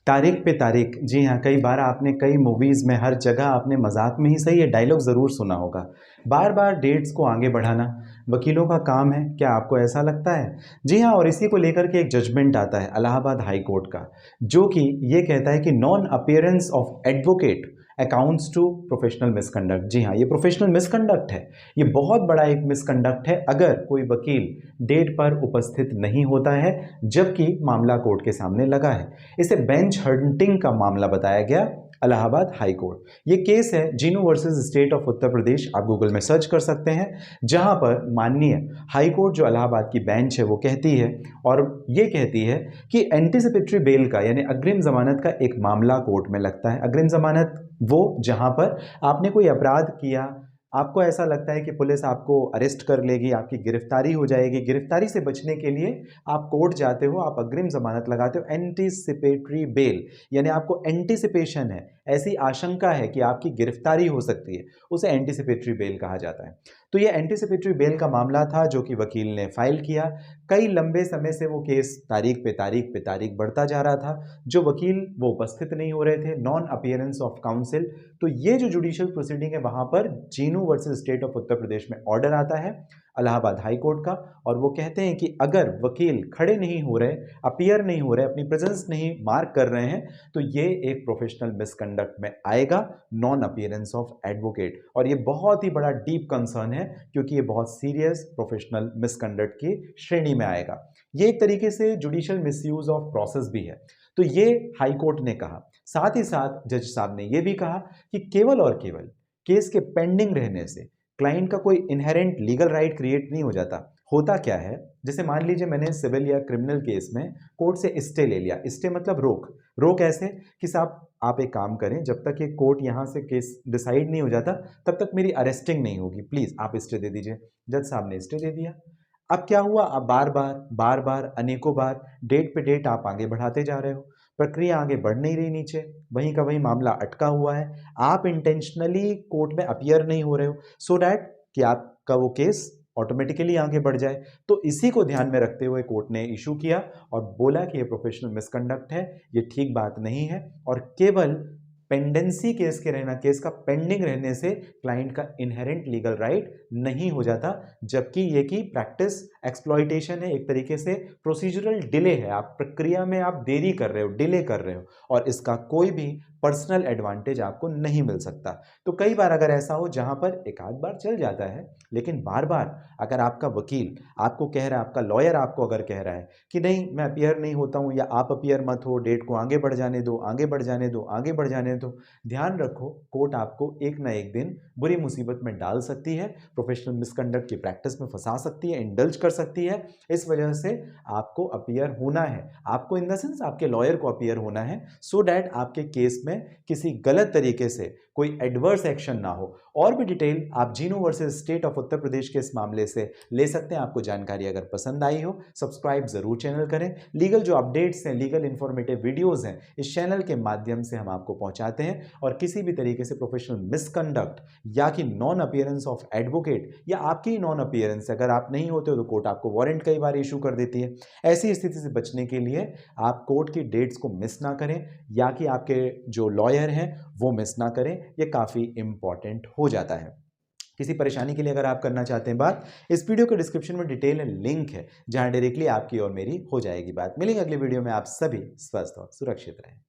तारीख पे तारीख, जी हाँ, कई बार आपने कई मूवीज़ में हर जगह आपने मज़ाक में ही सही ये डायलॉग ज़रूर सुना होगा। बार-बार डेट्स को आगे बढ़ाना वकीलों का काम है, क्या आपको ऐसा लगता है? जी हाँ, और इसी को लेकर के एक जजमेंट आता है इलाहाबाद हाई कोर्ट का, जो कि ये कहता है कि non appearance of advocate accounts to professional misconduct. जी हाँ, ये प्रोफेशनल मिसकंडक्ट है। ये बहुत बड़ा एक मिसकंडक्ट है अगर कोई वकील डेट पर उपस्थित नहीं होता है जबकि मामला कोर्ट के सामने लगा है। इसे बेंच हंटिंग का मामला बताया गया इलाहाबाद हाई कोर्ट। ये केस है Jinu versus state of Uttar Pradesh, आप गूगल में सर्च कर सकते हैं, जहां पर माननीय हाई कोर्ट जो इलाहाबाद की बेंच है वो कहती है, और ये कहती है कि एंटीसिपेटरी बेल का यानी अग्रिम जमानत का एक मामला कोर्ट में लगता है। अग्रिम जमानत वो जहां पर आपने कोई अपराध किया, आपको ऐसा लगता है कि पुलिस आपको अरेस्ट कर लेगी, आपकी गिरफ्तारी हो जाएगी, गिरफ्तारी से बचने के लिए आप कोर्ट जाते हो, आप अग्रिम जमानत लगाते हो। एंटीसिपेटरी बेल यानी आपको एंटीसिपेशन है, ऐसी आशंका है कि आपकी गिरफ्तारी हो सकती है, उसे एंटीसिपेटरी बेल कहा जाता है। तो ये एंटीसिपेटरी बेल का मामला था जो कि वकील ने फाइल किया। कई लंबे समय से वो केस तारीख पे तारीख बढ़ता जा रहा था। जो वकील वो उपस्थित नहीं हो रहे थे, नॉन अपीयरेंस ऑफ काउंसिल। तो ये जो जुडिशियल प्रोसीडिंग है वहां पर Jinu versus state of Uttar Pradesh में ऑर्डर आता है इलाहाबाद हाई कोर्ट का, और वो कहते हैं कि अगर वकील खड़े नहीं हो रहे, अपीयर नहीं हो रहे, अपनी प्रेजेंस नहीं मार्क कर रहे हैं, तो ये एक प्रोफेशनल मिसकंडक्ट में आएगा, नॉन अपीयरेंस ऑफ एडवोकेट। और ये बहुत ही बड़ा डीप कंसर्न है क्योंकि ये बहुत सीरियस प्रोफेशनल मिसकंडक्ट की श्रेणी में आएगा। ये एक तरीके से जुडिशियल मिसयूज ऑफ प्रोसेस भी है। तो ये हाई कोर्ट ने कहा। साथ ही साथ जज साहब ने यह भी कहा कि केवल और केवल केस के पेंडिंग रहने से क्लाइंट का कोई इनहेरेंट लीगल राइट क्रिएट नहीं हो जाता। होता क्या है, जैसे मान लीजिए मैंने सिविल या क्रिमिनल केस में कोर्ट से स्टे ले लिया। स्टे मतलब रोक। रोक ऐसे कि साहब आप एक काम करें, जब तक ये कोर्ट यहाँ से केस डिसाइड नहीं हो जाता तब तक मेरी अरेस्टिंग नहीं होगी, प्लीज आप स्टे दे दीजिए। जज साहब ने स्टे दे दिया। अब क्या हुआ, अब बार बार अनेकों बार डेट पे डेट आप आगे बढ़ाते जा रहे हो, प्रक्रिया आगे बढ़ नहीं रही, नीचे वहीं का वहीं मामला अटका हुआ है। आप इंटेंशनली कोर्ट में अपीयर नहीं हो रहे हो सो डैट कि आपका वो केस ऑटोमेटिकली आगे बढ़ जाए। तो इसी को ध्यान में रखते हुए कोर्ट ने इशू किया और बोला कि ये प्रोफेशनल मिसकंडक्ट है, ये ठीक बात नहीं है, और केवल पेंडेंसी केस के रहना, केस का पेंडिंग रहने से क्लाइंट का इनहेरेंट लीगल राइट नहीं हो जाता। जबकि ये की प्रैक्टिस एक्सप्लॉइटेशन है, एक तरीके से प्रोसीजरल डिले है, आप प्रक्रिया में आप देरी कर रहे हो, डिले कर रहे हो, और इसका कोई भी पर्सनल एडवांटेज आपको नहीं मिल सकता। तो कई बार अगर ऐसा हो जहां पर एक आध बार चल जाता है, लेकिन बार बार अगर आपका वकील आपको कह रहा है, आपका लॉयर आपको अगर कह रहा है कि नहीं मैं अपीयर नहीं होता हूं, या आप अपीयर मत हो, डेट को आगे बढ़ जाने दो, आगे बढ़ जाने दो, आगे बढ़ जाने दो, ध्यान रखो कोर्ट आपको एक ना एक दिन बुरी मुसीबत में डाल सकती है, प्रोफेशनल मिसकंडक्ट की प्रैक्टिस में फंसा सकती है, इंडल्ज कर सकती है। इस वजह से आपको अपीयर होना है, आपको इन द सेंस आपके लॉयर को अपीयर होना है, सो डैट आपके केस में किसी गलत तरीके से कोई एडवर्स एक्शन ना हो। और भी डिटेल आप Jinu versus state of Uttar Pradesh के इस मामले से ले सकते हैं। आपको जानकारी अगर पसंद आई हो, सब्सक्राइब जरूर चैनल करें। लीगल जो अपडेट्स हैं, लीगल इंफॉर्मेटिव वीडियोस हैं, इस चैनल के माध्यम से हम आपको पहुंचाते हैं, और किसी भी तरीके से प्रोफेशनल मिसकंडक्ट या कि नॉन अपीयरेंस ऑफ एडवोकेट, या आपकी नॉन अपीयरेंस अगर आप नहीं होते हो तो कोर्ट आपको वारंट कई बार इशू कर देती है। ऐसी स्थिति से बचने के लिए आप कोर्ट की डेट्स को मिस ना करें, या कि आपके जो लॉयर हैं वो मिस ना करें, ये काफ़ी इंपॉर्टेंट हो जाता है। किसी परेशानी के लिए अगर आप करना चाहते हैं बात, इस वीडियो के डिस्क्रिप्शन में डिटेल लिंक है जहां डायरेक्टली आपकी और मेरी हो जाएगी बात। मिलेंगे अगले वीडियो में। आप सभी स्वस्थ और सुरक्षित रहें।